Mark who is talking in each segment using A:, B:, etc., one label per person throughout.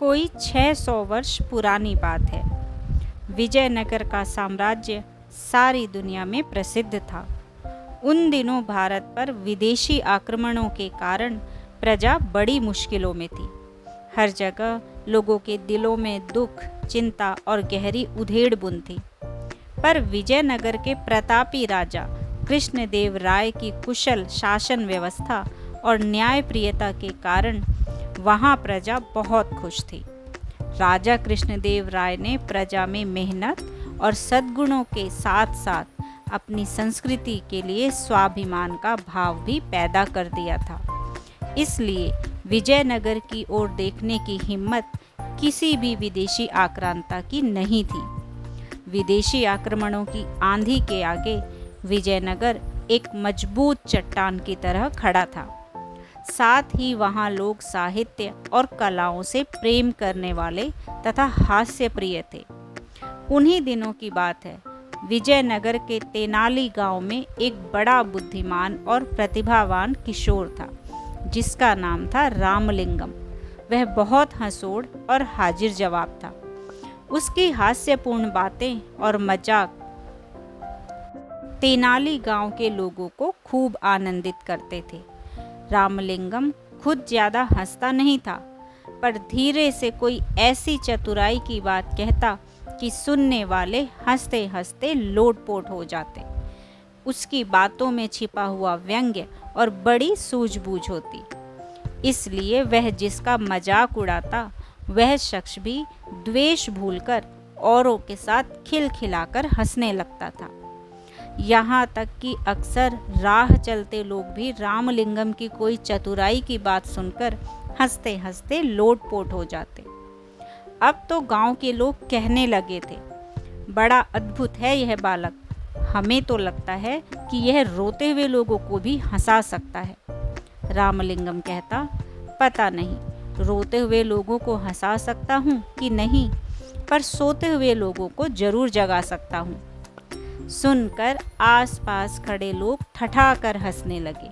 A: कोई 600 वर्ष पुरानी बात है। विजयनगर का साम्राज्य सारी दुनिया में प्रसिद्ध था। उन दिनों भारत पर विदेशी आक्रमणों के कारण प्रजा बड़ी मुश्किलों में थी। हर जगह लोगों के दिलों में दुख, चिंता और गहरी उधेड़-बुन थी। पर विजयनगर के प्रतापी राजा कृष्णदेव राय की कुशल शासन व्यवस्था और न्यायप्रियता के कारण वहाँ प्रजा बहुत खुश थी। राजा कृष्णदेव राय ने प्रजा में मेहनत और सद्गुणों के साथ साथ अपनी संस्कृति के लिए स्वाभिमान का भाव भी पैदा कर दिया था। इसलिए विजयनगर की ओर देखने की हिम्मत किसी भी विदेशी आक्रांता की नहीं थी। विदेशी आक्रमणों की आंधी के आगे विजयनगर एक मजबूत चट्टान की तरह खड़ा था। साथ ही वहाँ लोग साहित्य और कलाओं से प्रेम करने वाले तथा हास्य प्रिय थे। उन्हीं दिनों की बात है, विजयनगर के तेनाली गांव में एक बड़ा बुद्धिमान और प्रतिभावान किशोर था, जिसका नाम था रामलिंगम। वह बहुत हंसोड़ और हाजिर जवाब था। उसकी हास्यपूर्ण बातें और मजाक तेनाली गांव के लोगों को खूब आनंदित करते थे। रामलिंगम खुद ज्यादा हंसता नहीं था, पर धीरे से कोई ऐसी चतुराई की बात कहता कि सुनने वाले हंसते हंसते लोटपोट हो जाते। उसकी बातों में छिपा हुआ व्यंग्य और बड़ी सूझबूझ होती, इसलिए वह जिसका मजाक उड़ाता वह शख्स भी द्वेष भूलकर औरों के साथ खिलखिलाकर हंसने लगता था। यहाँ तक कि अक्सर राह चलते लोग भी रामलिंगम की कोई चतुराई की बात सुनकर हंसते हंसते लोटपोट हो जाते। अब तो गांव के लोग कहने लगे थे, बड़ा अद्भुत है यह बालक। हमें तो लगता है कि यह रोते हुए लोगों को भी हंसा सकता है। रामलिंगम कहता, पता नहीं रोते हुए लोगों को हंसा सकता हूँ कि नहीं, पर सोते हुए लोगों को जरूर जगा सकता हूँ। सुनकर आसपास खड़े लोग ठठाकर हंसने लगे।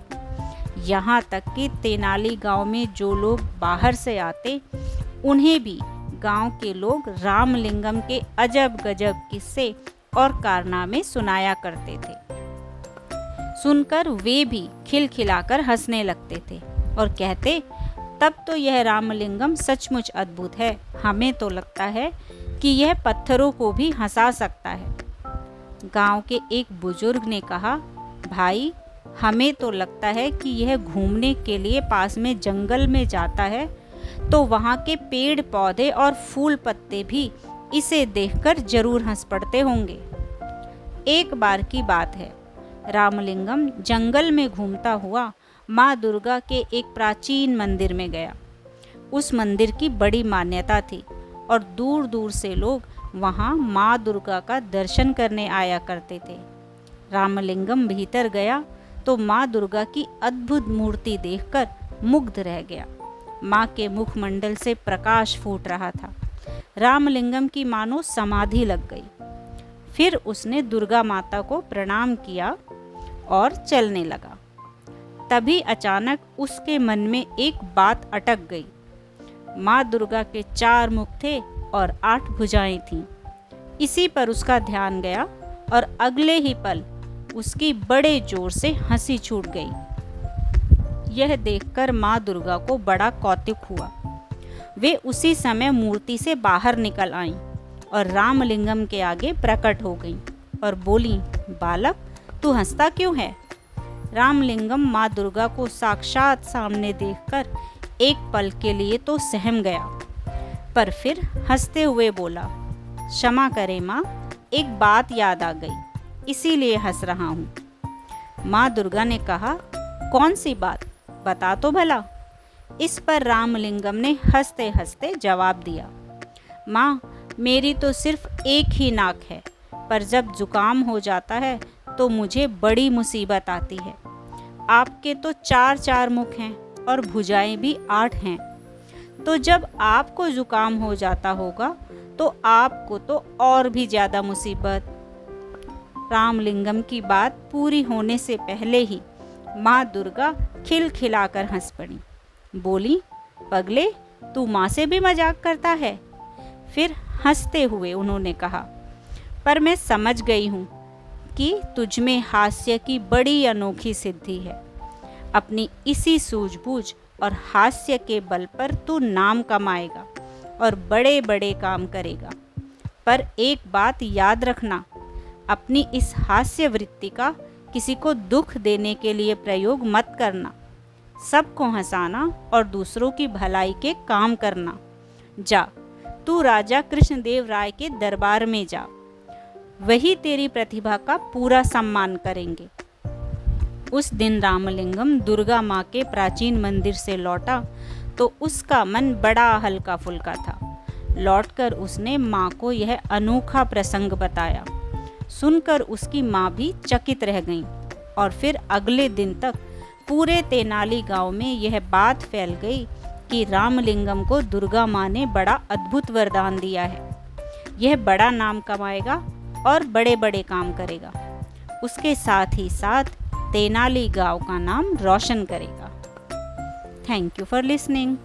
A: यहाँ तक कि तेनाली गांव में जो लोग बाहर से आते, उन्हें भी गांव के लोग रामलिंगम के अजब गजब किस्से और कारनामे सुनाया करते थे। सुनकर वे भी खिलखिलाकर हंसने लगते थे और कहते, तब तो यह रामलिंगम सचमुच अद्भुत है। हमें तो लगता है कि यह पत्थरों को भी हंसा सकता है। गांव के एक बुजुर्ग ने कहा, भाई हमें तो लगता है कि यह घूमने के लिए पास में जंगल में जाता है, तो वहाँ के पेड़ पौधे और फूल पत्ते भी इसे देखकर जरूर हंस पड़ते होंगे। एक बार की बात है, रामलिंगम जंगल में घूमता हुआ माँ दुर्गा के एक प्राचीन मंदिर में गया। उस मंदिर की बड़ी मान्यता थी और दूर दूर से लोग वहाँ माँ दुर्गा का दर्शन करने आया करते थे। रामलिंगम भीतर गया तो माँ दुर्गा की अद्भुत मूर्ति देखकर मुग्ध रह गया। माँ के मुखमंडल से प्रकाश फूट रहा था। रामलिंगम की मानो समाधि लग गई। फिर उसने दुर्गा माता को प्रणाम किया और चलने लगा। तभी अचानक उसके मन में एक बात अटक गई। माँ दुर्गा के 4 मुख थे और 8 भुजाएं थीं। इसी पर उसका ध्यान गया और अगले ही पल उसकी बड़े जोर से हंसी छूट गई। यह देखकर माँ दुर्गा को बड़ा कौतुक हुआ। वे उसी समय मूर्ति से बाहर निकल आईं और रामलिंगम के आगे प्रकट हो गईं और बोली, बालक तू हंसता क्यों है? रामलिंगम माँ दुर्गा को साक्षात सामने देखकर एक पल के लिए तो सहम गया, पर फिर हंसते हुए बोला, क्षमा करें माँ, एक बात याद आ गई, इसीलिए हंस रहा हूँ। माँ दुर्गा ने कहा, कौन सी बात, बता तो भला। इस पर रामलिंगम ने हंसते हंसते जवाब दिया, माँ मेरी तो सिर्फ एक ही नाक है, पर जब जुकाम हो जाता है तो मुझे बड़ी मुसीबत आती है। आपके तो 4 मुख हैं और भुजाएं भी 8 हैं, तो जब आपको जुकाम हो जाता होगा तो आपको तो और भी ज़्यादा मुसीबत। रामलिंगम की बात पूरी होने से पहले ही माँ दुर्गा खिलखिलाकर हंस पड़ी। बोली, पगले तू माँ से भी मजाक करता है? फिर हंसते हुए उन्होंने कहा, पर मैं समझ गई हूँ कि तुझमें हास्य की बड़ी अनोखी सिद्धि है। अपनी इसी सूझबूझ और हास्य के बल पर तू नाम कमाएगा और बड़े बड़े काम करेगा। पर एक बात याद रखना, अपनी इस हास्य वृत्ति का किसी को दुख देने के लिए प्रयोग मत करना। सबको हंसाना और दूसरों की भलाई के काम करना। जा, तू राजा कृष्णदेव राय के दरबार में जा, वही तेरी प्रतिभा का पूरा सम्मान करेंगे। उस दिन रामलिंगम दुर्गा माँ के प्राचीन मंदिर से लौटा तो उसका मन बड़ा हल्का फुल्का था। लौटकर उसने माँ को यह अनोखा प्रसंग बताया। सुनकर उसकी माँ भी चकित रह गईं और फिर अगले दिन तक पूरे तेनाली गांव में यह बात फैल गई कि रामलिंगम को दुर्गा माँ ने बड़ा अद्भुत वरदान दिया है। यह बड़ा नाम कमाएगा और बड़े बड़े काम करेगा। उसके साथ ही साथ तेनाली गांव का नाम रोशन करेगा। Thank you for listening.